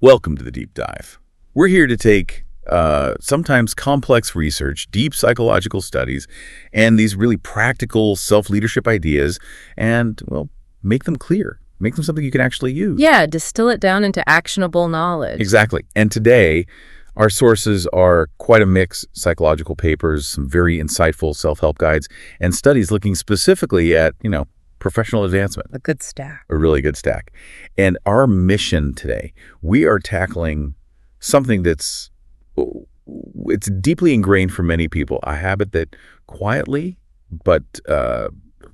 Welcome to the Deep Dive. We're here to take sometimes complex research, deep psychological studies, and these really practical self-leadership ideas and, well, make them clear. Make them something you can actually use. Yeah, distill it down into actionable knowledge. Exactly. And today, our sources are quite a mix: psychological papers, some very insightful self-help guides, and studies looking specifically at, professional advancement. A good stack. A really good stack. And our mission today, we are tackling something it's deeply ingrained for many people, a habit that quietly but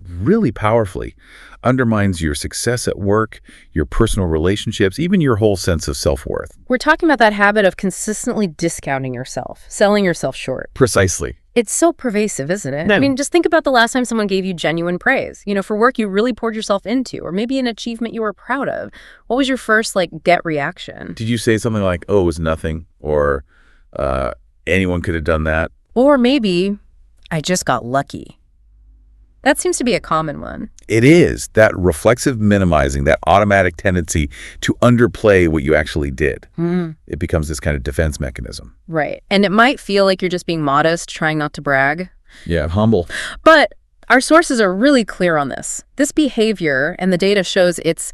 really powerfully undermines your success at work, your personal relationships, even your whole sense of self-worth. We're talking about that habit of consistently discounting yourself, selling yourself short. Precisely. It's so pervasive, isn't it? I mean, just think about the last time someone gave you genuine praise, for work you really poured yourself into, or maybe an achievement you were proud of. What was your first, gut reaction? Did you say something like, oh, it was nothing, or anyone could have done that? Or maybe, I just got lucky. That seems to be a common one. It is. That reflexive minimizing, that automatic tendency to underplay what you actually did. It becomes this kind of defense mechanism. Right. And it might feel like you're just being modest, trying not to brag. Yeah, humble. But our sources are really clear on this. This behavior, and the data shows it's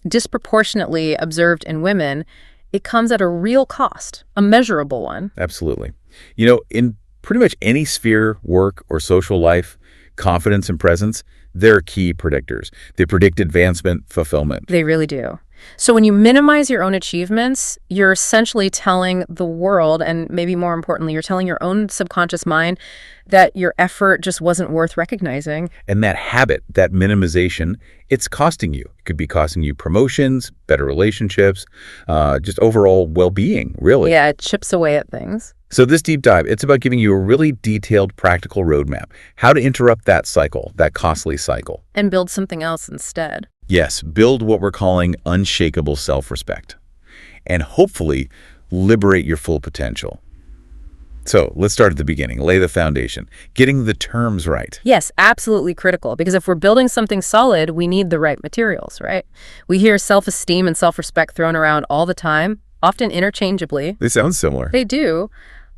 disproportionately observed in women, it comes at a real cost, a measurable one. Absolutely. In pretty much any sphere, work or social life, confidence and presence, they're key predictors. They predict advancement, fulfillment. They really do. So when you minimize your own achievements, you're essentially telling the world, and maybe more importantly, you're telling your own subconscious mind that your effort just wasn't worth recognizing. And that habit, that minimization, it's costing you. It could be costing you promotions, better relationships, just overall well-being, really. Yeah, it chips away at things. So this deep dive, it's about giving you a really detailed, practical roadmap, how to interrupt that cycle, that costly cycle. And build something else instead. Yes, build what we're calling unshakable self-respect, and hopefully liberate your full potential. So let's start at the beginning, lay the foundation, getting the terms right. Yes, absolutely critical, because if we're building something solid, we need the right materials, right? We hear self-esteem and self-respect thrown around all the time, often interchangeably. They sound similar. They do.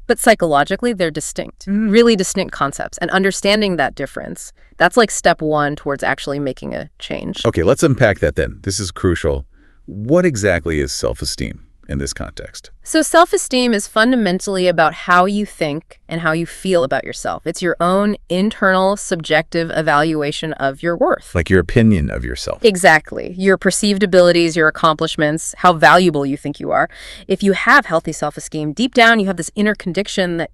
But psychologically, they're distinct, really distinct concepts. And understanding that difference, that's like step one towards actually making a change. Okay, let's unpack that then. This is crucial. What exactly is self-esteem in this context? So self-esteem is fundamentally about how you think and how you feel about yourself. It's your own internal, subjective evaluation of your worth. Like your opinion of yourself. Exactly. Your perceived abilities, your accomplishments, how valuable you think you are. If you have healthy self-esteem, deep down you have this inner conviction that,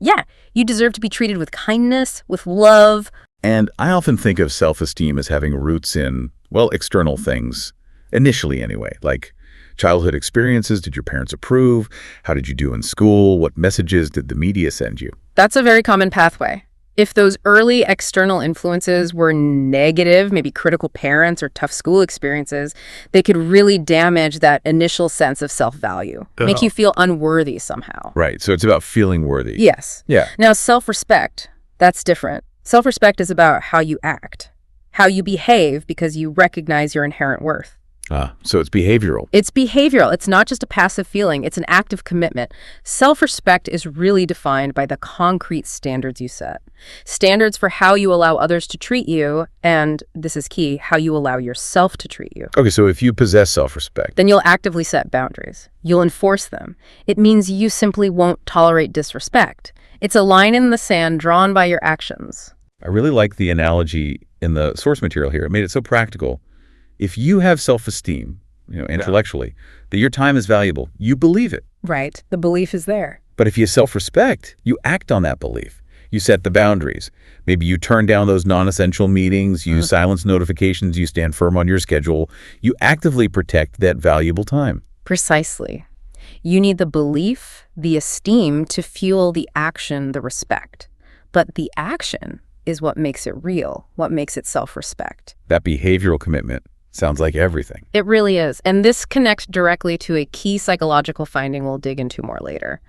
you deserve to be treated with kindness, with love. And I often think of self-esteem as having roots in, external things, initially anyway, like childhood experiences. Did your parents approve? How did you do in school? What messages did the media send you? That's a very common pathway. If those early external influences were negative, maybe critical parents or tough school experiences, they could really damage that initial sense of self-value, make you feel unworthy somehow. Right. So it's about feeling worthy. Yes. Yeah. Now, self-respect, that's different. Self-respect is about how you act, how you behave because you recognize your inherent worth. So it's behavioral. It's behavioral. It's not just a passive feeling. It's an active commitment. Self-respect is really defined by the concrete standards you set. Standards for how you allow others to treat you, and this is key, how you allow yourself to treat you. Okay, so if you possess self-respect, then you'll actively set boundaries. You'll enforce them. It means you simply won't tolerate disrespect. It's a line in the sand drawn by your actions. I really like the analogy in the source material here. It made it so practical. If you have self-esteem, intellectually, that your time is valuable, you believe it. Right. The belief is there. But if you have self-respect, you act on that belief. You set the boundaries. Maybe you turn down those non-essential meetings, you silence notifications, you stand firm on your schedule. You actively protect that valuable time. Precisely. You need the belief, the esteem to fuel the action, the respect. But the action is what makes it real, what makes it self-respect. That behavioral commitment sounds like everything. It really is. And this connects directly to a key psychological finding we'll dig into more later.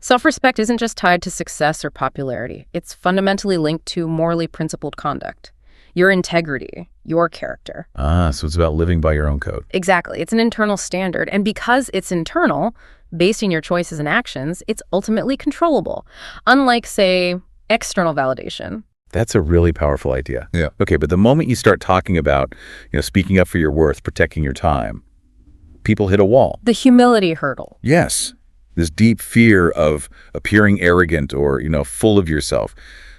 Self-respect isn't just tied to success or popularity. It's fundamentally linked to morally principled conduct. your integrity, your character. So it's about living by your own code. Exactly. It's an internal standard. And because it's internal, based on your choices and actions, it's ultimately controllable. Unlike, say, external validation. That's a really powerful idea. Yeah. Okay, but the moment you start talking about, speaking up for your worth, protecting your time, people hit a wall. The humility hurdle. Yes. This deep fear of appearing arrogant or, full of yourself.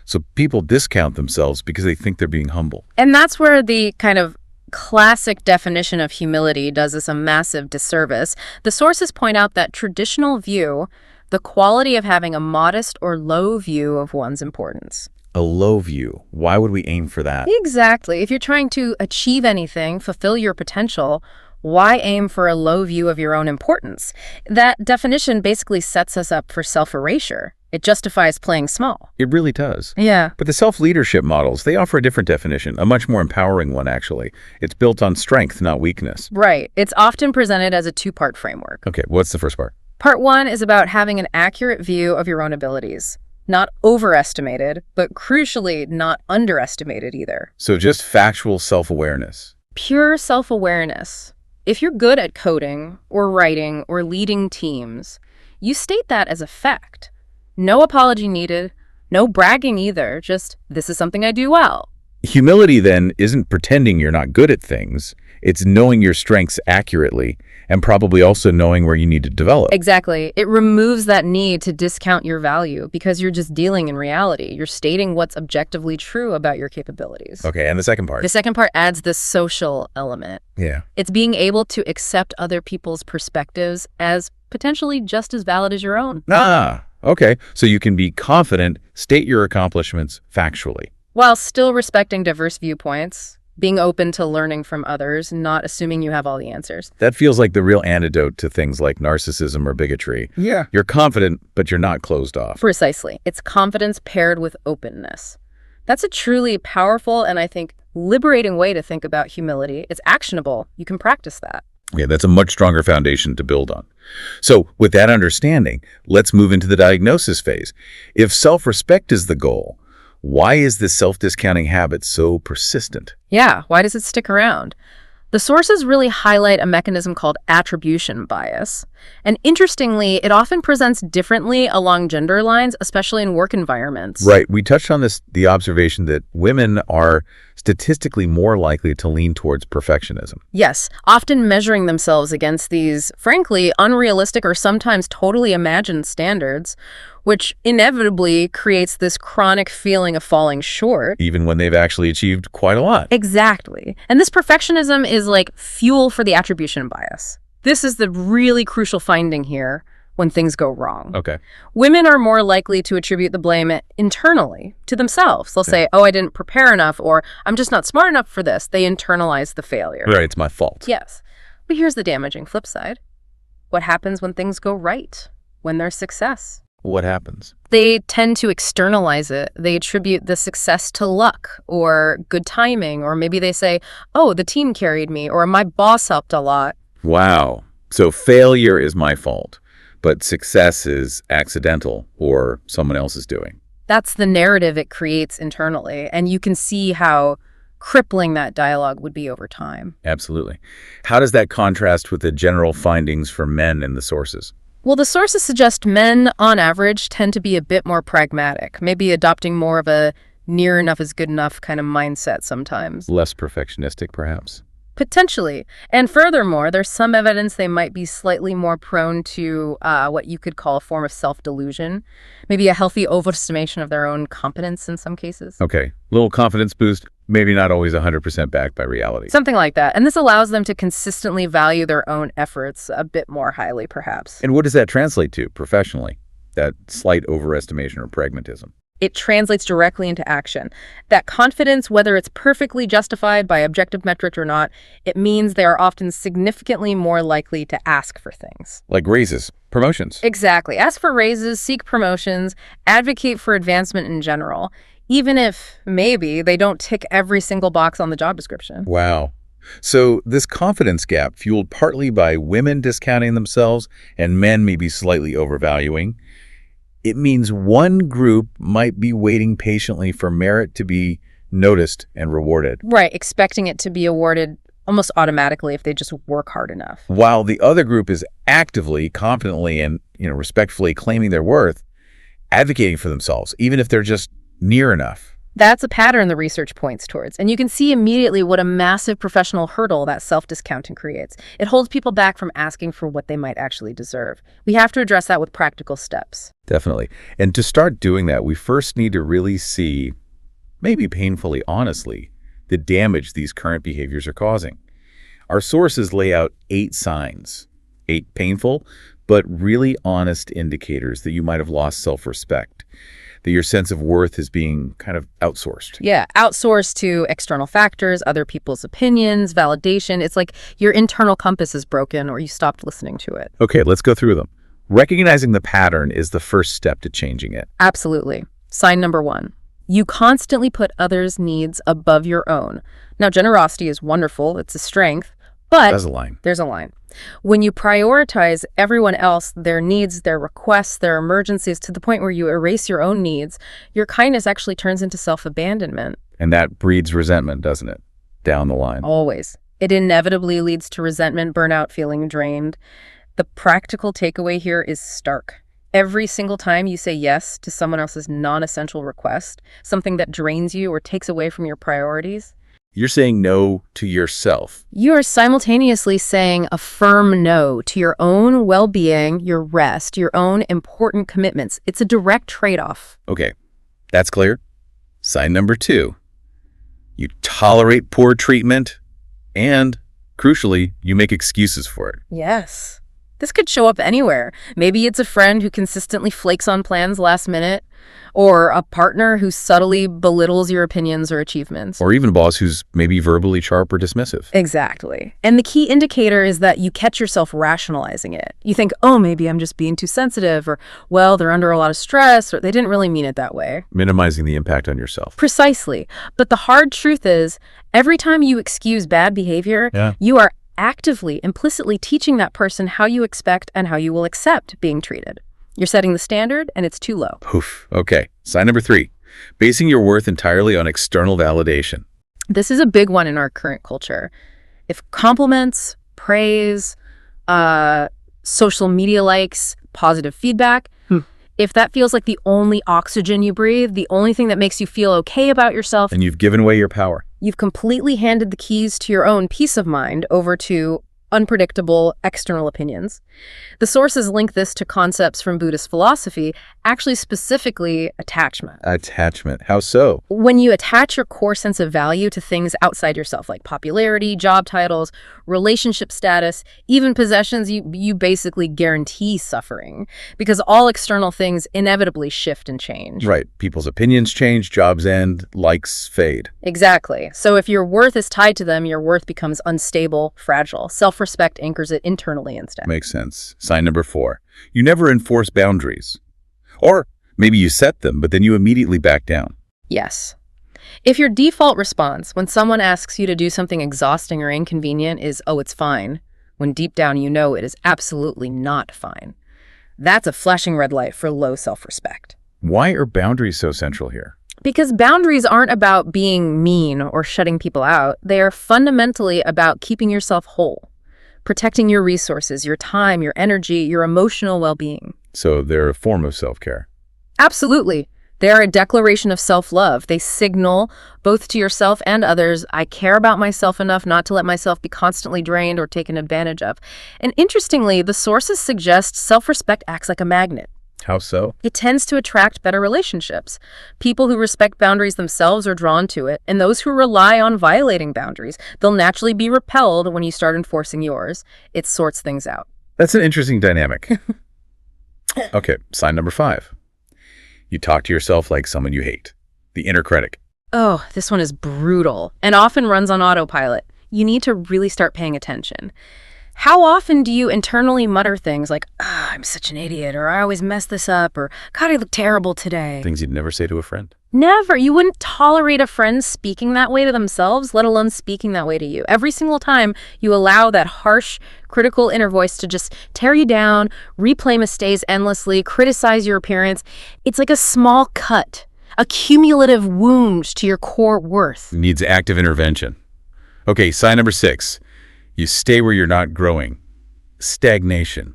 So people discount themselves because they think they're being humble. And that's where the kind of classic definition of humility does us a massive disservice. The sources point out that traditional view, the quality of having a modest or low view of one's importance. A low view. Why would we aim for that? Exactly. If you're trying to achieve anything, fulfill your potential, why aim for a low view of your own importance? That definition basically sets us up for self-erasure. It justifies playing small. It really does. Yeah. But the self-leadership models, they offer a different definition, a much more empowering one, actually. It's built on strength, not weakness. Right. It's often presented as a two-part framework. Okay, what's the first part? Part one is about having an accurate view of your own abilities. Not overestimated, but crucially not underestimated either. So just factual self-awareness. Pure self-awareness. If you're good at coding or writing or leading teams, you state that as a fact. No apology needed, no bragging either, just this is something I do well. Humility, then, isn't pretending you're not good at things. It's knowing your strengths accurately and probably also knowing where you need to develop. Exactly. It removes that need to discount your value because you're just dealing in reality. You're stating what's objectively true about your capabilities. Okay, and the second part? The second part adds the social element. Yeah. It's being able to accept other people's perspectives as potentially just as valid as your own. Okay. So you can be confident, state your accomplishments factually. While still respecting diverse viewpoints, being open to learning from others, not assuming you have all the answers. That feels like the real antidote to things like narcissism or bigotry. Yeah. You're confident, but you're not closed off. Precisely. It's confidence paired with openness. That's a truly powerful and I think liberating way to think about humility. It's actionable. You can practice that. Yeah, that's a much stronger foundation to build on. So with that understanding, let's move into the diagnosis phase. If self-respect is the goal, why is this self-discounting habit so persistent? Yeah, why does it stick around? The sources really highlight a mechanism called attribution bias. And interestingly, it often presents differently along gender lines, especially in work environments. Right. We touched on the observation that women are statistically more likely to lean towards perfectionism. Yes, often measuring themselves against these, frankly, unrealistic or sometimes totally imagined standards, which inevitably creates this chronic feeling of falling short. Even when they've actually achieved quite a lot. Exactly. And this perfectionism is like fuel for the attribution bias. This is the really crucial finding here when things go wrong. Okay. Women are more likely to attribute the blame internally to themselves. They'll say, oh, I didn't prepare enough, or I'm just not smart enough for this. They internalize the failure. Right, it's my fault. Yes. But here's the damaging flip side. What happens when things go right? When there's success? What happens? They tend to externalize it. They attribute the success to luck or good timing, or maybe they say, oh, the team carried me, or my boss helped a lot. Wow. So failure is my fault, but success is accidental or someone else is doing. That's the narrative it creates internally, and you can see how crippling that dialogue would be over time. Absolutely. How does that contrast with the general findings for men in the sources? Well, the sources suggest men, on average, tend to be a bit more pragmatic, maybe adopting more of a near enough is good enough kind of mindset sometimes. Less perfectionistic, perhaps? Potentially. And furthermore, there's some evidence they might be slightly more prone to what you could call a form of self-delusion, maybe a healthy overestimation of their own competence in some cases. Okay. Little confidence boost, maybe not always 100% backed by reality. Something like that. And this allows them to consistently value their own efforts a bit more highly, perhaps. And what does that translate to professionally? That slight overestimation or pragmatism? It translates directly into action. That confidence, whether it's perfectly justified by objective metrics or not, it means they are often significantly more likely to ask for things. Like raises, promotions. Exactly. Ask for raises, seek promotions, advocate for advancement in general, even if maybe they don't tick every single box on the job description. Wow. So this confidence gap, fueled partly by women discounting themselves and men maybe slightly overvaluing, it means one group might be waiting patiently for merit to be noticed and rewarded, Right, expecting it to be awarded almost automatically if they just work hard enough. while the other group is actively, confidently, and respectfully claiming their worth, advocating for themselves, even if they're just near enough. That's a pattern the research points towards, and you can see immediately what a massive professional hurdle that self-discounting creates. It holds people back from asking for what they might actually deserve. We have to address that with practical steps. Definitely. And to start doing that, we first need to really see, maybe painfully honestly, the damage these current behaviors are causing. Our sources lay out 8 signs, 8 painful, but really honest indicators that you might have lost self-respect, that your sense of worth is being kind of outsourced. Yeah, outsourced to external factors, other people's opinions, validation. It's like your internal compass is broken or you stopped listening to it. Okay, let's go through them. Recognizing the pattern is the first step to changing it. Absolutely. Sign number 1. You constantly put others' needs above your own. Now, generosity is wonderful. It's a strength. But There's a line. there's a line. When you prioritize everyone else, their needs, their requests, their emergencies, to the point where you erase your own needs, your kindness actually turns into self-abandonment. And that breeds resentment, doesn't it? Down the line. Always. It inevitably leads to resentment, burnout, feeling drained. The practical takeaway here is stark. Every single time you say yes to someone else's non-essential request, something that drains you or takes away from your priorities, You're saying no to yourself. you are simultaneously saying a firm no to your own well-being, your rest, your own important commitments. It's a direct trade-off. Okay, that's clear. Sign number 2. You tolerate poor treatment and, crucially, you make excuses for it. Yes. This could show up anywhere. Maybe it's a friend who consistently flakes on plans last minute, or a partner who subtly belittles your opinions or achievements. Or even a boss who's maybe verbally sharp or dismissive. Exactly. And the key indicator is that you catch yourself rationalizing it. You think, oh, maybe I'm just being too sensitive, or, well, they're under a lot of stress, or they didn't really mean it that way. Minimizing the impact on yourself. Precisely. But the hard truth is, every time you excuse bad behavior, Yeah. you are actively, implicitly teaching that person how you expect and how you will accept being treated. You're setting the standard, and it's too low. Poof. Okay. Sign number 3. Basing your worth entirely on external validation. This is a big one in our current culture. If compliments, praise, social media likes, positive feedback, if that feels like the only oxygen you breathe, the only thing that makes you feel okay about yourself, And you've given away your power. you've completely handed the keys to your own peace of mind over to unpredictable external opinions. The sources link this to concepts from Buddhist philosophy, actually specifically attachment. Attachment. How so? When you attach your core sense of value to things outside yourself, like popularity, job titles, relationship status, even possessions, you basically guarantee suffering, because all external things inevitably shift and change. Right. People's opinions change, jobs end, likes fade. Exactly. So if your worth is tied to them, your worth becomes unstable, fragile. Self-respect anchors it internally instead. Makes sense. Sign number 4. You never enforce boundaries. Or maybe you set them, but then you immediately back down. Yes. If your default response when someone asks you to do something exhausting or inconvenient is, oh, it's fine, when deep down you know it is absolutely not fine, that's a flashing red light for low self-respect. Why are boundaries so central here? Because boundaries aren't about being mean or shutting people out. They are fundamentally about keeping yourself whole, protecting your resources, your time, your energy, your emotional well-being. So they're a form of self-care. Absolutely. They are a declaration of self-love. They signal, both to yourself and others, I care about myself enough not to let myself be constantly drained or taken advantage of. And interestingly, the sources suggest self-respect acts like a magnet. How so? It tends to attract better relationships. People who respect boundaries themselves are drawn to it, and those who rely on violating boundaries, they'll naturally be repelled when you start enforcing yours. It sorts things out. That's an interesting dynamic. Okay, sign number 5. You talk to yourself like someone you hate. The inner critic. Oh, this one is brutal and often runs on autopilot. You need to really start paying attention. How often do you internally mutter things like, I'm such an idiot, or I always mess this up, or God, I look terrible today? Things you'd never say to a friend. Never. You wouldn't tolerate a friend speaking that way to themselves, let alone speaking that way to you. Every single time you allow that harsh, critical inner voice to just tear you down, replay mistakes endlessly, criticize your appearance, it's like a small cut, a cumulative wound to your core worth. Needs active intervention. Okay, sign number 6. You stay where you're not growing. Stagnation.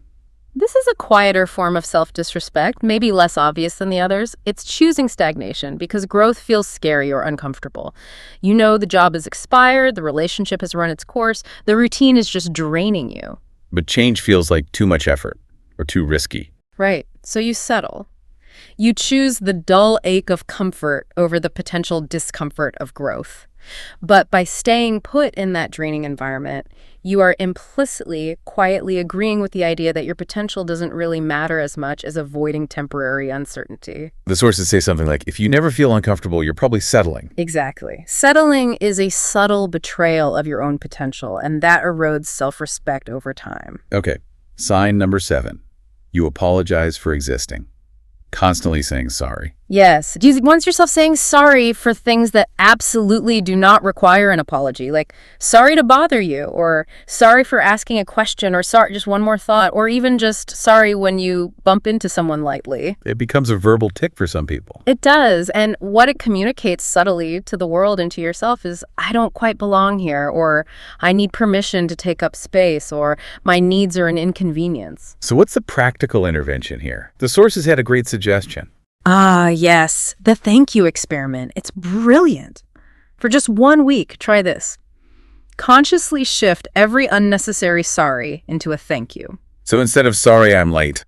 This is a quieter form of self-disrespect, maybe less obvious than the others. It's choosing stagnation because growth feels scary or uncomfortable. You know the job is expired, the relationship has run its course, the routine is just draining you. But change feels like too much effort or too risky. Right, so you settle. You choose the dull ache of comfort over the potential discomfort of growth. But by staying put in that draining environment, you are implicitly, quietly agreeing with the idea that your potential doesn't really matter as much as avoiding temporary uncertainty. The sources say something like, if you never feel uncomfortable, you're probably settling. Exactly. Settling is a subtle betrayal of your own potential, and that erodes self-respect over time. Okay, sign number 7. You apologize for existing. Constantly saying sorry. Yes. Do you want yourself saying sorry for things that absolutely do not require an apology? Like, sorry to bother you, or sorry for asking a question, or sorry, just one more thought, or even just sorry when you bump into someone lightly. It becomes a verbal tick for some people. It does. And what it communicates subtly to the world and to yourself is, I don't quite belong here, or I need permission to take up space, or my needs are an inconvenience. So what's the practical intervention here? The sources had a great suggestion. Ah, yes. The thank you experiment. It's brilliant. For just 1 week, try this. Consciously shift every unnecessary sorry into a thank you. So instead of sorry I'm late,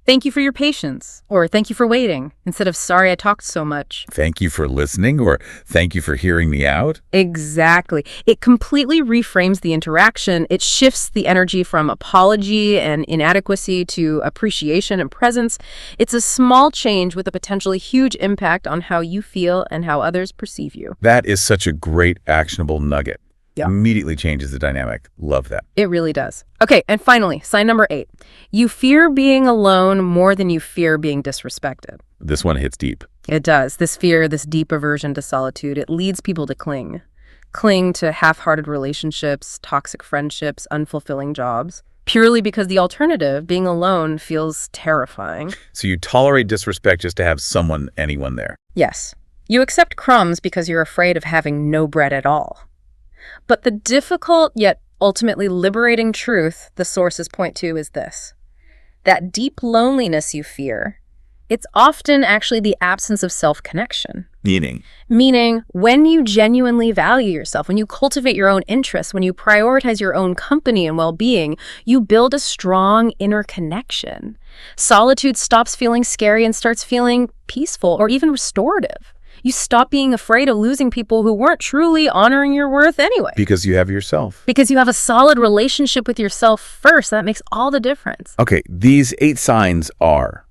Thank you for your patience, or thank you for waiting, instead of sorry I talked so much. thank you for listening, or thank you for hearing me out. Exactly. It completely reframes the interaction. It shifts the energy from apology and inadequacy to appreciation and presence. It's a small change with a potentially huge impact on how you feel and how others perceive you. That is such a great actionable nugget. Yeah. Immediately changes the dynamic. Love that. It really does. Okay, and finally, sign number 8. You fear being alone more than you fear being disrespected. This one hits deep. It does. This fear, this deep aversion to solitude, it leads people to cling. Cling to half-hearted relationships, toxic friendships, unfulfilling jobs, purely because the alternative, being alone, feels terrifying. So you tolerate disrespect just to have anyone there. Yes. You accept crumbs because you're afraid of having no bread at all. But the difficult yet ultimately liberating truth the sources point to is this. That deep loneliness you fear, it's often actually the absence of self-connection. Meaning, when you genuinely value yourself, when you cultivate your own interests, when you prioritize your own company and well-being, you build a strong inner connection. Solitude stops feeling scary and starts feeling peaceful or even restorative. You stop being afraid of losing people who weren't truly honoring your worth anyway. Because you have yourself. Because you have a solid relationship with yourself first. That makes all the difference. Okay, these 8 signs are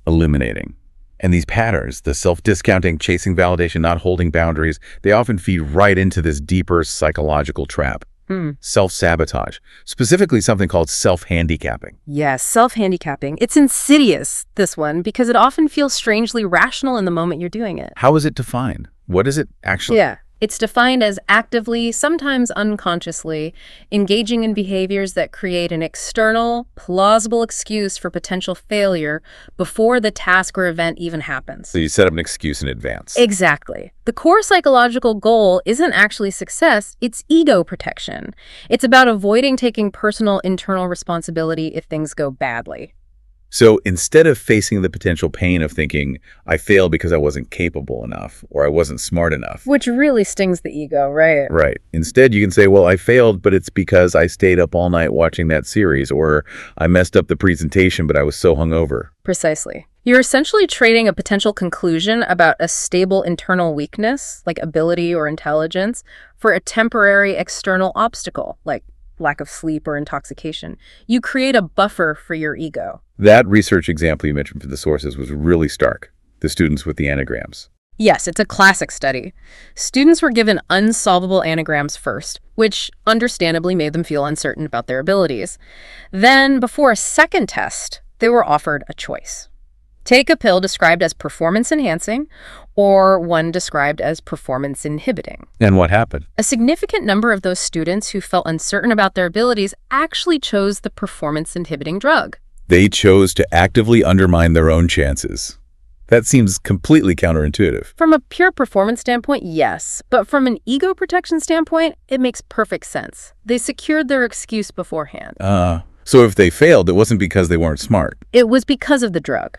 illuminating. And these patterns, the self-discounting, chasing validation, not holding boundaries, they often feed right into this deeper psychological trap. Self-sabotage, specifically something called self-handicapping. Yes, self-handicapping. It's insidious, this one, because it often feels strangely rational in the moment you're doing it. How is it defined? What is it actually? Yeah. It's defined as actively, sometimes unconsciously, engaging in behaviors that create an external, plausible excuse for potential failure before the task or event even happens. So you set up an excuse in advance. Exactly. The core psychological goal isn't actually success, it's ego protection. It's about avoiding taking personal internal responsibility if things go badly. So instead of facing the potential pain of thinking, I failed because I wasn't capable enough or I wasn't smart enough. Which really stings the ego, right? Right. Instead, you can say, well, I failed, but it's because I stayed up all night watching that series, or I messed up the presentation, but I was so hungover. Precisely. You're essentially trading a potential conclusion about a stable internal weakness, like ability or intelligence, for a temporary external obstacle, like lack of sleep or intoxication. You create a buffer for your ego. That research example you mentioned for the sources was really stark. The students with the anagrams. Yes, it's a classic study. Students were given unsolvable anagrams first, which understandably made them feel uncertain about their abilities. Then, before a second test, they were offered a choice. Take a pill described as performance-enhancing or one described as performance-inhibiting. And what happened? A significant number of those students who felt uncertain about their abilities actually chose the performance-inhibiting drug. They chose to actively undermine their own chances. That seems completely counterintuitive. From a pure performance standpoint, yes. But from an ego protection standpoint, it makes perfect sense. They secured their excuse beforehand. So if they failed, it wasn't because they weren't smart. It was because of the drug.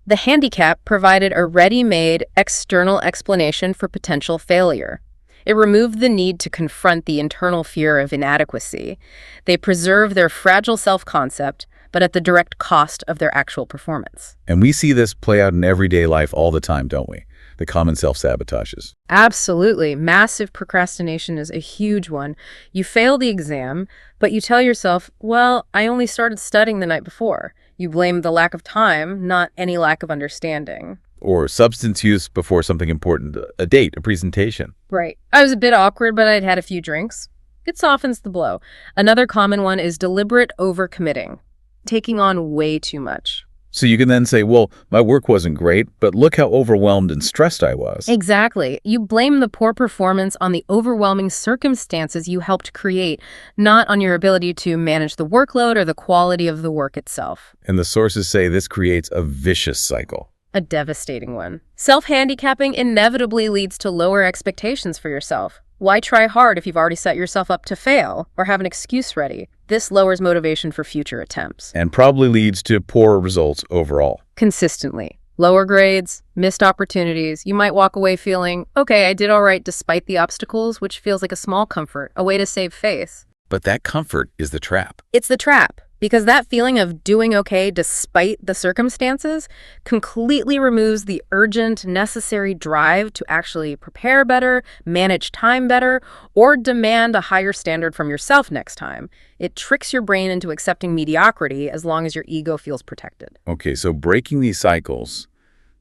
The handicap provided a ready-made external explanation for potential failure. It removed the need to confront the internal fear of inadequacy. They preserved their fragile self-concept, but at the direct cost of their actual performance. And we see this play out in everyday life all the time, don't we? The common self-sabotages. Absolutely. Massive procrastination is a huge one. You fail the exam, but you tell yourself, well, I only started studying the night before. You blame the lack of time, not any lack of understanding. Or substance use before something important, a date, a presentation. Right. I was a bit awkward, but I'd had a few drinks. It softens the blow. Another common one is deliberate overcommitting, taking on way too much. So you can then say, well, my work wasn't great, but look how overwhelmed and stressed I was. Exactly. You blame the poor performance on the overwhelming circumstances you helped create, not on your ability to manage the workload or the quality of the work itself. And the sources say this creates a vicious cycle. A devastating one. Self-handicapping inevitably leads to lower expectations for yourself. Why try hard if you've already set yourself up to fail or have an excuse ready? This lowers motivation for future attempts. And probably leads to poorer results overall. Consistently. Lower grades, missed opportunities. You might walk away feeling, okay, I did all right despite the obstacles, which feels like a small comfort, a way to save face. But that comfort is the trap. It's the trap. Because that feeling of doing okay despite the circumstances completely removes the urgent, necessary drive to actually prepare better, manage time better, or demand a higher standard from yourself next time. It tricks your brain into accepting mediocrity as long as your ego feels protected. Okay, so breaking these cycles,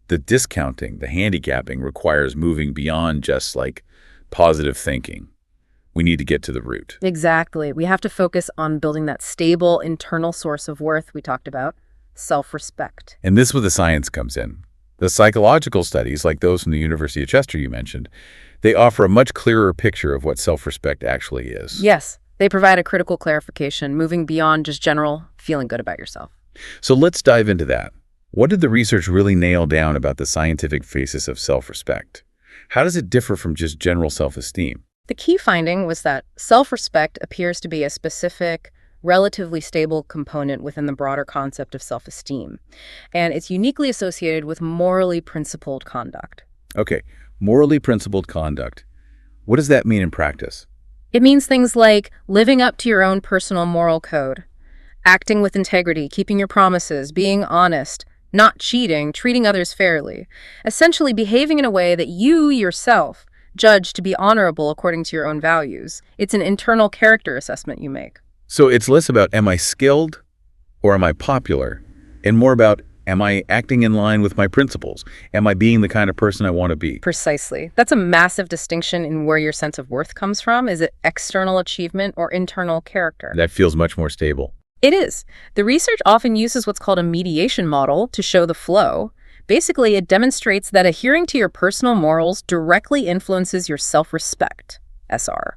the discounting, the handicapping requires moving beyond just like positive thinking. We need to get to the root. Exactly. We have to focus on building that stable internal source of worth we talked about, self-respect. And this is where the science comes in. The psychological studies, like those from the University of Chester you mentioned, they offer a much clearer picture of what self-respect actually is. Yes, they provide a critical clarification, moving beyond just general feeling good about yourself. So let's dive into that. What did the research really nail down about the scientific basis of self-respect? How does it differ from just general self-esteem? The key finding was that self-respect appears to be a specific, relatively stable component within the broader concept of self-esteem, and it's uniquely associated with morally principled conduct. Okay, morally principled conduct. What does that mean in practice? It means things like living up to your own personal moral code, acting with integrity, keeping your promises, being honest, not cheating, treating others fairly, essentially behaving in a way that you yourself judge to be honorable according to your own values. It's an internal character assessment you make. So it's less about am I skilled or am I popular, and more about am I acting in line with my principles? Am I being the kind of person I want to be? Precisely. That's a massive distinction in where your sense of worth comes from. Is it external achievement or internal character? That feels much more stable. It is. The research often uses what's called a mediation model to show the flow. Basically, it demonstrates that adhering to your personal morals directly influences your self-respect, SR.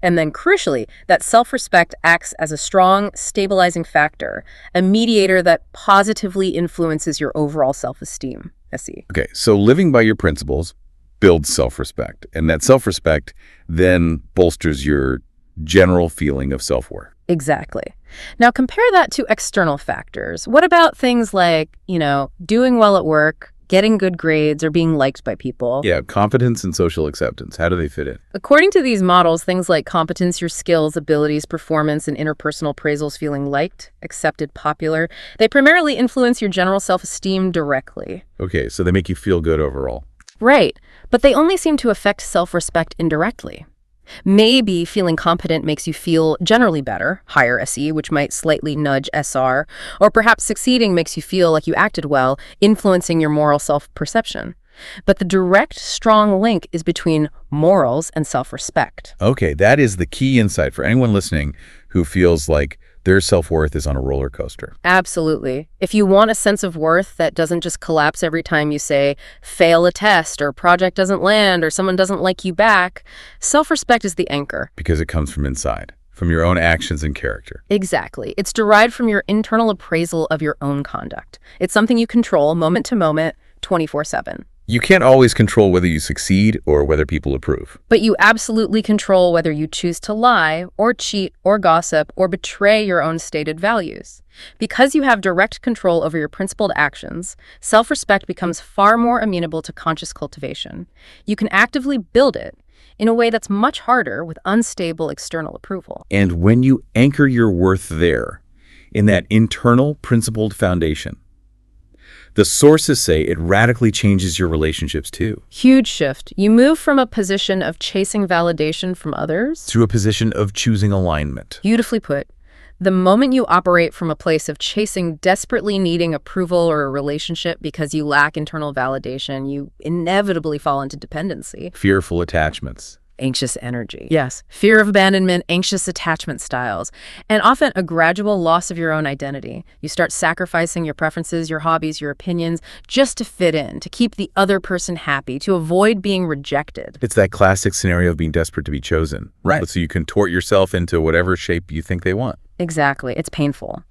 And then crucially, that self-respect acts as a strong, stabilizing factor, a mediator that positively influences your overall self-esteem, SE. Okay, so living by your principles builds self-respect, and that self-respect then bolsters your general feeling of self-worth. Exactly. Now compare that to external factors. What about things like, doing well at work, getting good grades, or being liked by people? Yeah, competence and social acceptance. How do they fit in? According to these models, things like competence, your skills, abilities, performance, and interpersonal appraisals, feeling liked, accepted, popular, they primarily influence your general self-esteem directly. Okay, so they make you feel good overall. Right, but they only seem to affect self-respect indirectly. Maybe feeling competent makes you feel generally better, higher SE, which might slightly nudge SR, or perhaps succeeding makes you feel like you acted well, influencing your moral self-perception. But the direct, strong link is between morals and self-respect. Okay, that is the key insight for anyone listening who feels like their self-worth is on a roller coaster. Absolutely. If you want a sense of worth that doesn't just collapse every time you say, fail a test, or project doesn't land, or someone doesn't like you back, self-respect is the anchor. Because it comes from inside, from your own actions and character. Exactly. It's derived from your internal appraisal of your own conduct. It's something you control moment to moment, 24/7. You can't always control whether you succeed or whether people approve. But you absolutely control whether you choose to lie or cheat or gossip or betray your own stated values. Because you have direct control over your principled actions, self-respect becomes far more amenable to conscious cultivation. You can actively build it in a way that's much harder with unstable external approval. And when you anchor your worth there, in that internal principled foundation, the sources say it radically changes your relationships too. Huge shift. You move from a position of chasing validation from others To a position of choosing alignment. Beautifully put. The moment you operate from a place of chasing, desperately needing approval or a relationship because you lack internal validation, you inevitably fall into dependency. Fearful attachments. Anxious energy. Yes. Fear of abandonment, anxious attachment styles, and often a gradual loss of your own identity. You start sacrificing your preferences, your hobbies, your opinions, just to fit in, to keep the other person happy, to avoid being rejected. It's that classic scenario of being desperate to be chosen. Right. So you contort yourself into whatever shape you think they want. Exactly. It's painful.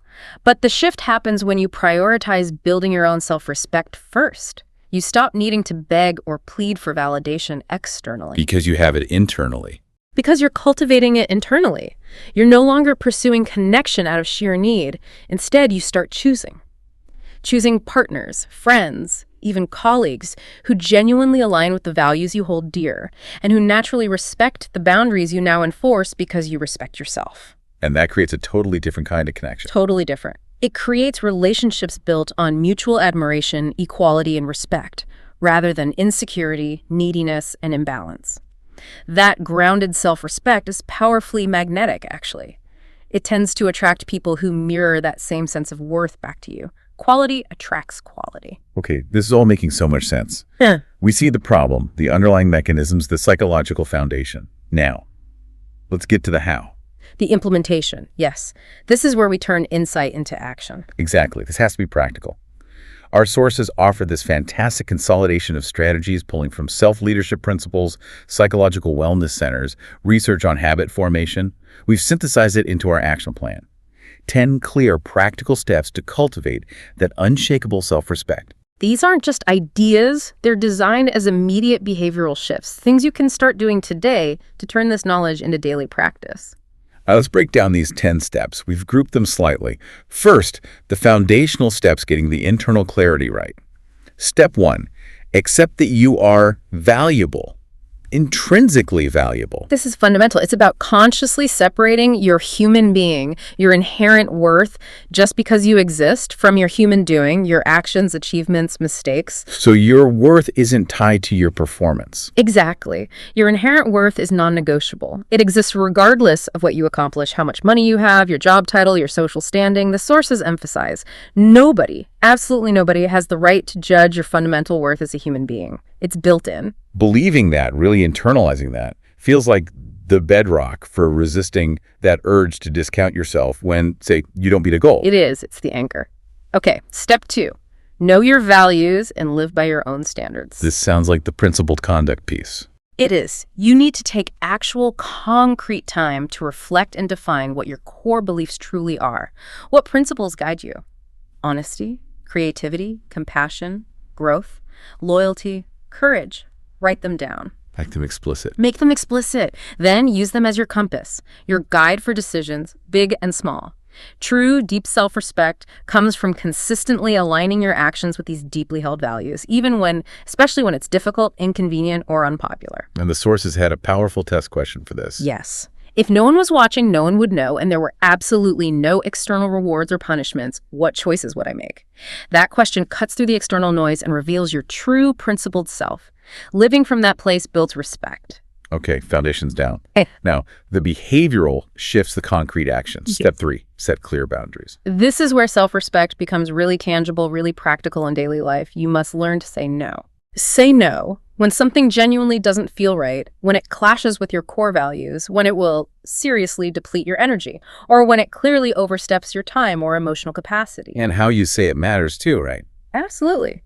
But the shift happens when you prioritize building your own self-respect first. You stop needing to beg or plead for validation externally. Because you have it internally. Because you're cultivating it internally. You're no longer pursuing connection out of sheer need. Instead, you start choosing. Choosing partners, friends, even colleagues who genuinely align with the values you hold dear and who naturally respect the boundaries you now enforce because you respect yourself. And that creates a totally different kind of connection. Totally different. It creates relationships built on mutual admiration, equality, and respect, rather than insecurity, neediness, and imbalance. That grounded self-respect is powerfully magnetic, actually. It tends to attract people who mirror that same sense of worth back to you. Quality attracts quality. Okay, this is all making so much sense. Yeah. We see the problem, the underlying mechanisms, the psychological foundation. Now, let's get to the how. The implementation, yes. This is where we turn insight into action. Exactly. This has to be practical. Our sources offer this fantastic consolidation of strategies pulling from self-leadership principles, psychological wellness centers, research on habit formation. We've synthesized it into our action plan. 10 clear, practical steps to cultivate that unshakable self-respect. These aren't just ideas, they're designed as immediate behavioral shifts, things you can start doing today to turn this knowledge into daily practice. Let's break down these 10 steps. We've grouped them slightly. First, the foundational steps getting the internal clarity right. Step 1, accept that you are valuable. Intrinsically valuable. This is fundamental. It's about consciously separating your human being, your inherent worth, just because you exist, from your human doing, your actions, achievements, mistakes. So your worth isn't tied to your performance. Exactly. Your inherent worth is non-negotiable. It exists regardless of what you accomplish, how much money you have, your job title, your social standing. The sources emphasize nobody, absolutely nobody, has the right to judge your fundamental worth as a human being. It's built in. Believing that, really internalizing that, feels like the bedrock for resisting that urge to discount yourself when, say, you don't beat a goal. It is. It's the anchor. Okay, step 2. Know your values and live by your own standards. This sounds like the principled conduct piece. It is. You need to take actual concrete time to reflect and define what your core beliefs truly are. What principles guide you? Honesty, creativity, compassion, growth, loyalty, courage. Write them down. Make them explicit. Make them explicit. Then use them as your compass, your guide for decisions, big and small. True, deep self-respect comes from consistently aligning your actions with these deeply held values, especially when it's difficult, inconvenient, or unpopular. And the sources had a powerful test question for this. Yes. If no one was watching, no one would know, and there were absolutely no external rewards or punishments, what choices would I make? That question cuts through the external noise and reveals your true principled self. Living from that place builds respect. Okay, foundation's down. Now, the behavioral shifts the concrete action. Step 3, set clear boundaries. This is where self-respect becomes really tangible, really practical in daily life. You must learn to say no. Say no when something genuinely doesn't feel right, when it clashes with your core values, when it will seriously deplete your energy, or when it clearly oversteps your time or emotional capacity. And how you say it matters too, right? Absolutely.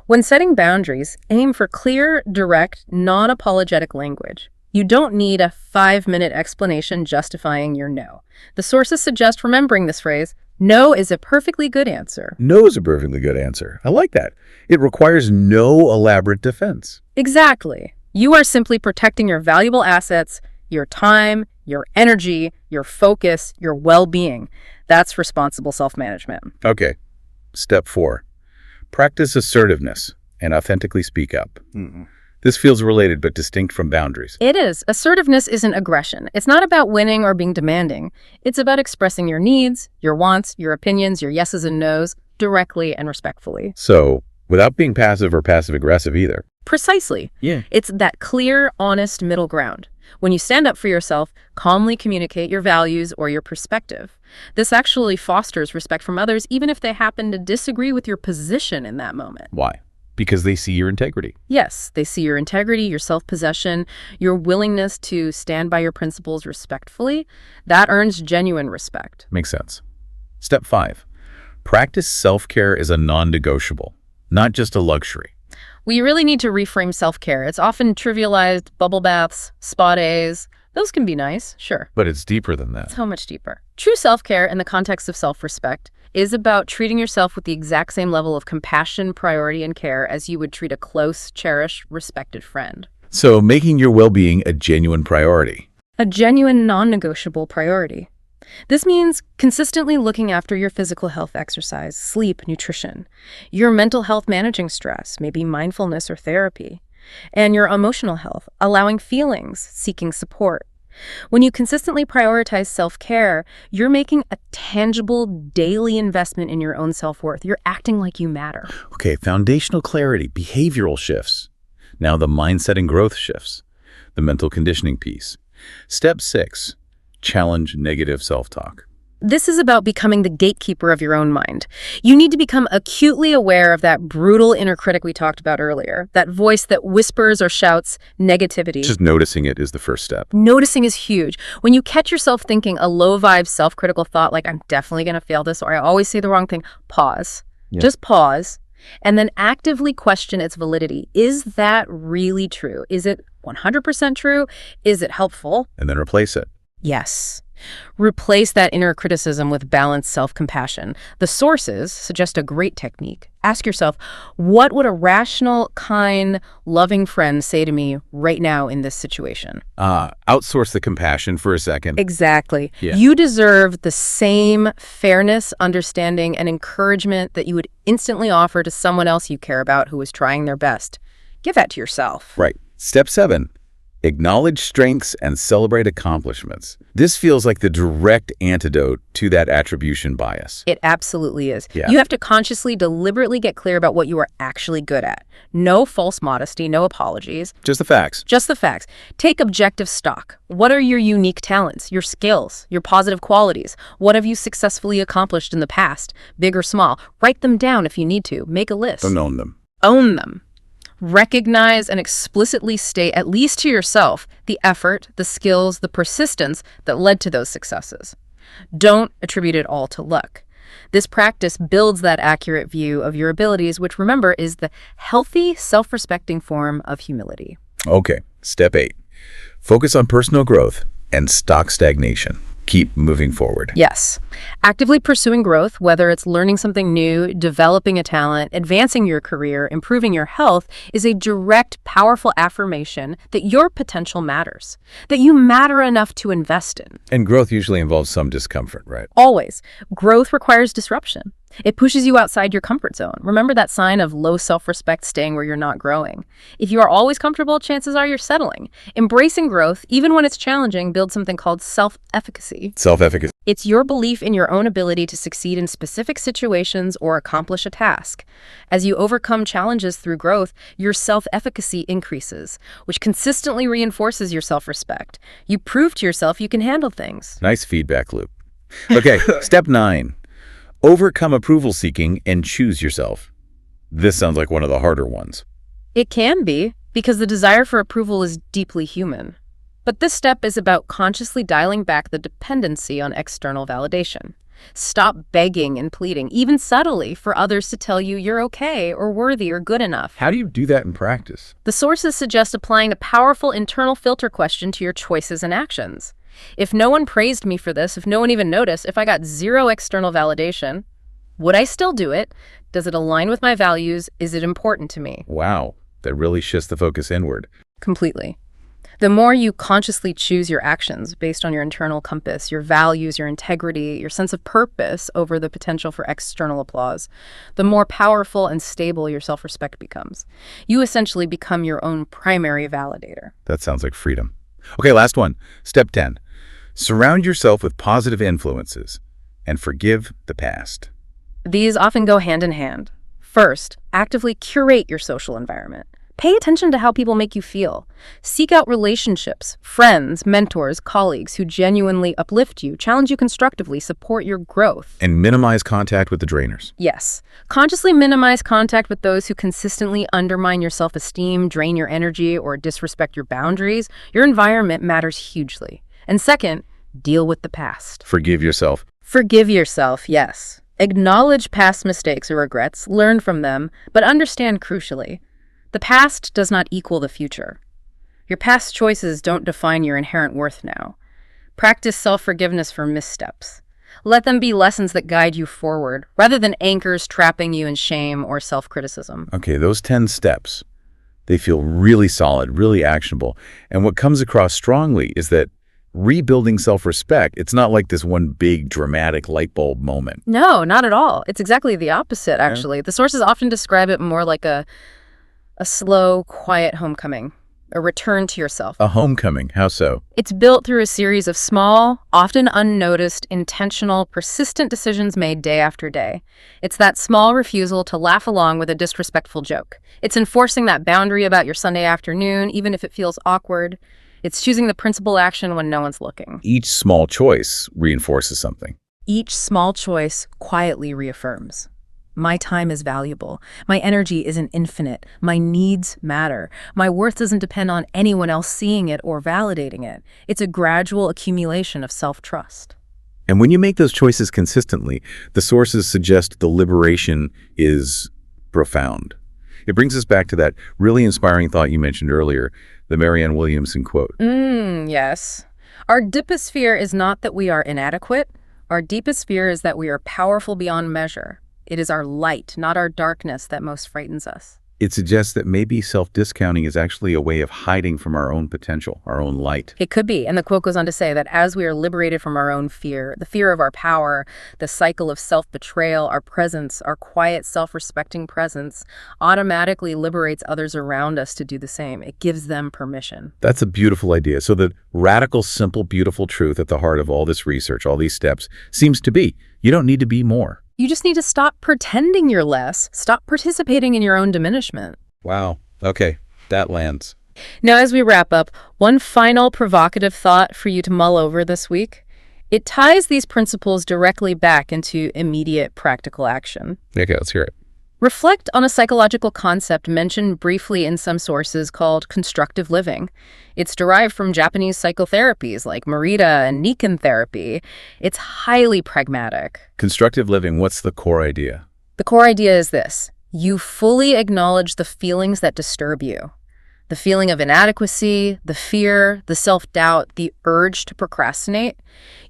When setting boundaries, aim for clear, direct, non-apologetic language. You don't need a 5-minute explanation justifying your no. The sources suggest remembering this phrase, No is a perfectly good answer. No is a perfectly good answer. I like that. It requires no elaborate defense. Exactly. You are simply protecting your valuable assets, your time, your energy, your focus, your well-being. That's responsible self-management. Okay. Step 4. Practice assertiveness and authentically speak up. This feels related but distinct from boundaries. It is. Assertiveness isn't aggression. It's not about winning or being demanding. It's about expressing your needs, your wants, your opinions, your yeses and nos directly and respectfully. So, without being passive or passive-aggressive either. Precisely. Yeah. It's that clear, honest middle ground. When you stand up for yourself, calmly communicate your values or your perspective. This actually fosters respect from others, even if they happen to disagree with your position in that moment. Why? Because they see your integrity. Yes, they see your integrity, your self-possession, your willingness to stand by your principles respectfully. That earns genuine respect. Makes sense. Step 5. Practice self-care as a non-negotiable, not just a luxury. We really need to reframe self-care. It's often trivialized: bubble baths, spa days. Those can be nice, sure. But it's deeper than that. So much deeper. True self-care in the context of self-respect is about treating yourself with the exact same level of compassion, priority, and care as you would treat a close, cherished, respected friend. So, making your well-being a genuine priority. A genuine, non-negotiable priority. This means consistently looking after your physical health, exercise, sleep, nutrition, your mental health, managing stress, maybe mindfulness or therapy, and your emotional health, allowing feelings, seeking support. When you consistently prioritize self-care, you're making a tangible daily investment in your own self-worth. You're acting like you matter. Okay, foundational clarity, behavioral shifts. Now the mindset and growth shifts. The mental conditioning piece. Step 6. Challenge negative self-talk. This is about becoming the gatekeeper of your own mind. You need to become acutely aware of that brutal inner critic we talked about earlier, that voice that whispers or shouts negativity. Just noticing it is the first step. Noticing is huge. When you catch yourself thinking a low-vibe, self-critical thought like, I'm definitely going to fail this, or I always say the wrong thing, pause. Yeah. Just pause, and then actively question its validity. Is that really true? Is it 100% true? Is it helpful? And then replace it. Yes. Replace that inner criticism with balanced self-compassion. The sources suggest a great technique. Ask yourself, what would a rational, kind, loving friend say to me right now in this situation? Outsource the compassion for a second. Exactly. Yeah. You deserve the same fairness, understanding, and encouragement that you would instantly offer to someone else you care about who is trying their best. Give that to yourself. Right. Step 7. Acknowledge strengths and celebrate accomplishments. This feels like the direct antidote to that attribution bias. It absolutely is. Yeah. You have to consciously, deliberately get clear about what you are actually good at. No false modesty, no apologies. Just the facts. Just the facts. Take objective stock. What are your unique talents, your skills, your positive qualities? What have you successfully accomplished in the past, big or small? Write them down if you need to. Make a list. Don't own them. Own them. Recognize and explicitly state, at least to yourself, the effort, the skills, the persistence that led to those successes. Don't attribute it all to luck. This practice builds that accurate view of your abilities, which, remember, is the healthy, self-respecting form of humility. Okay, step 8. Focus on personal growth and stop stagnation. Keep moving forward. Yes. Actively pursuing growth, whether it's learning something new, developing a talent, advancing your career, improving your health, is a direct, powerful affirmation that your potential matters, that you matter enough to invest in. And growth usually involves some discomfort, right? Always. Growth requires disruption. It pushes you outside your comfort zone. Remember that sign of low self-respect staying where you're not growing. If you are always comfortable, chances are you're settling. Embracing growth, even when it's challenging, builds something called self-efficacy. Self-efficacy. It's your belief in your own ability to succeed in specific situations or accomplish a task. As you overcome challenges through growth, your self-efficacy increases, which consistently reinforces your self-respect. You prove to yourself you can handle things. Nice feedback loop. Okay, step 9. Overcome approval seeking and choose yourself. This sounds like one of the harder ones. It can be, because the desire for approval is deeply human. But this step is about consciously dialing back the dependency on external validation. Stop begging and pleading, even subtly, for others to tell you you're okay or worthy or good enough. How do you do that in practice? The sources suggest applying a powerful internal filter question to your choices and actions. If no one praised me for this, if no one even noticed, if I got zero external validation, would I still do it? Does it align with my values? Is it important to me? Wow, that really shifts the focus inward. Completely. The more you consciously choose your actions based on your internal compass, your values, your integrity, your sense of purpose over the potential for external applause, the more powerful and stable your self-respect becomes. You essentially become your own primary validator. That sounds like freedom. Okay, last one. Step 10. Surround yourself with positive influences and forgive the past. These often go hand in hand. First, actively curate your social environment. Pay attention to how people make you feel. Seek out relationships, friends, mentors, colleagues who genuinely uplift you, challenge you constructively, support your growth. And minimize contact with the drainers. Yes. Consciously minimize contact with those who consistently undermine your self-esteem, drain your energy, or disrespect your boundaries. Your environment matters hugely. And second, deal with the past. Forgive yourself. Forgive yourself, yes. Acknowledge past mistakes or regrets, learn from them, but understand crucially, the past does not equal the future. Your past choices don't define your inherent worth now. Practice self-forgiveness for missteps. Let them be lessons that guide you forward, rather than anchors trapping you in shame or self-criticism. Okay, those 10 steps, they feel really solid, really actionable. And what comes across strongly is that rebuilding self-respect, it's not like this one big dramatic light bulb moment. No, not at all. It's exactly the opposite, actually. Yeah. The sources often describe it more like a slow, quiet homecoming, a return to yourself. A homecoming, how so? It's built through a series of small, often unnoticed, intentional, persistent decisions made day after day. It's that small refusal to laugh along with a disrespectful joke. It's enforcing that boundary about your Sunday afternoon, even if it feels awkward. It's choosing the principled action when no one's looking. Each small choice reinforces something. Each small choice quietly reaffirms. My time is valuable. My energy isn't infinite. My needs matter. My worth doesn't depend on anyone else seeing it or validating it. It's a gradual accumulation of self-trust. And when you make those choices consistently, the sources suggest the liberation is profound. It brings us back to that really inspiring thought you mentioned earlier, the Marianne Williamson quote. Yes. Our deepest fear is not that we are inadequate. Our deepest fear is that we are powerful beyond measure. It is our light, not our darkness, that most frightens us. It suggests that maybe self-discounting is actually a way of hiding from our own potential, our own light. It could be. And the quote goes on to say that as we are liberated from our own fear, the fear of our power, the cycle of self-betrayal, our presence, our quiet, self-respecting presence automatically liberates others around us to do the same. It gives them permission. That's a beautiful idea. So the radical, simple, beautiful truth at the heart of all this research, all these steps, seems to be you don't need to be more. You just need to stop pretending you're less. Stop participating in your own diminishment. Wow. Okay, that lands. Now, as we wrap up, one final provocative thought for you to mull over this week. It ties these principles directly back into immediate practical action. Okay, let's hear it. Reflect on a psychological concept mentioned briefly in some sources called constructive living. It's derived from Japanese psychotherapies like Morita and Nikan therapy. It's highly pragmatic. Constructive living, what's the core idea? The core idea is this. You fully acknowledge the feelings that disturb you. The feeling of inadequacy, the fear, the self-doubt, the urge to procrastinate.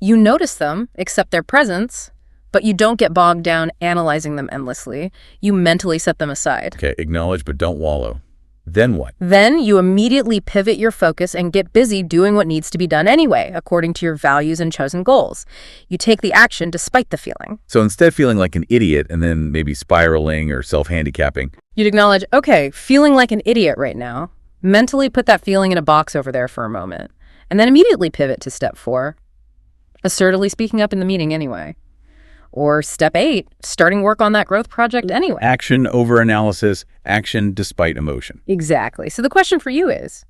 You notice them, accept their presence, but you don't get bogged down analyzing them endlessly. You mentally set them aside. Okay, acknowledge but don't wallow. Then what? Then you immediately pivot your focus and get busy doing what needs to be done anyway, according to your values and chosen goals. You take the action despite the feeling. So instead of feeling like an idiot and then maybe spiraling or self-handicapping, you'd acknowledge, okay, feeling like an idiot right now. Mentally put that feeling in a box over there for a moment. And then immediately pivot to step 4, assertively speaking up in the meeting anyway. Or step 8, starting work on that growth project anyway. Action over analysis, action despite emotion. Exactly. So the question for you is,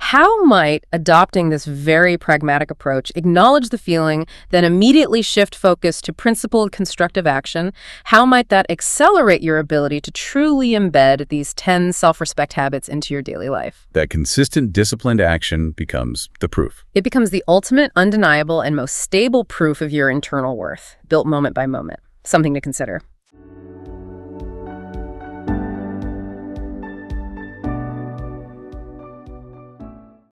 how might adopting this very pragmatic approach acknowledge the feeling, then immediately shift focus to principled constructive action? How might that accelerate your ability to truly embed these 10 self-respect habits into your daily life? That consistent, disciplined action becomes the proof. It becomes the ultimate, undeniable, and most stable proof of your internal worth, built moment by moment. Something to consider.